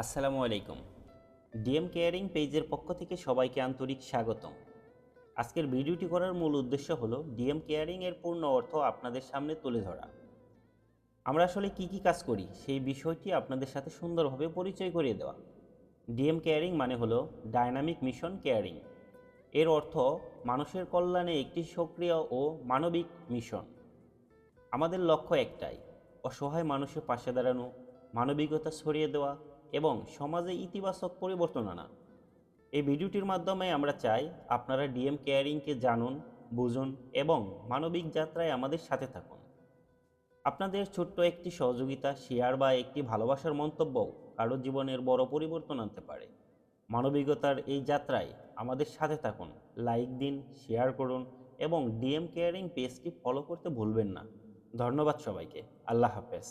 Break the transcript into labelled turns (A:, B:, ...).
A: আসসালামু আলাইকুম। DM caring পেজের পক্ষ থেকে সবাইকে আন্তরিক স্বাগতম। আজকের ভিডিওটি করার মূল উদ্দেশ্য হলো ডিএম কেয়ারিং এর পূর্ণ অর্থ আপনাদের সামনে তুলে ধরা। আমরা আসলে কি কাজ করি সেই বিষয়টি আপনাদের সাথে সুন্দরভাবে পরিচয় করিয়ে দেওয়া। ডিএম কেয়ারিং মানে হলো ডায়নামিক মিশন কেয়ারিং। এর অর্থ মানুষের কল্যাণে একটি সক্রিয় ও মানবিক মিশন। আমাদের লক্ষ্য একটাই, অসহায় মানুষের পাশে দাঁড়ানো, মানবিকতা ছড়িয়ে দেওয়া এবং সমাজে ইতিবাচক পরিবর্তন আনা। এই ভিডিওটির মাধ্যমে আমরা চাই আপনারা ডিএম কেয়ারিংকে জানুন, বুঝুন এবং মানবিক যাত্রায় আমাদের সাথে থাকুন। আপনাদের ছোট্ট একটি সহযোগিতা, শেয়ার বা একটি ভালোবাসার মন্তব্যও কারো জীবনের বড় পরিবর্তন আনতে পারে। মানবিকতার এই যাত্রায় আমাদের সাথে থাকুন, লাইক দিন, শেয়ার করুন এবং ডিএম কেয়ারিং পেজটি ফলো করতে ভুলবেন না। ধন্যবাদ সবাইকে। আল্লাহ হাফেজ।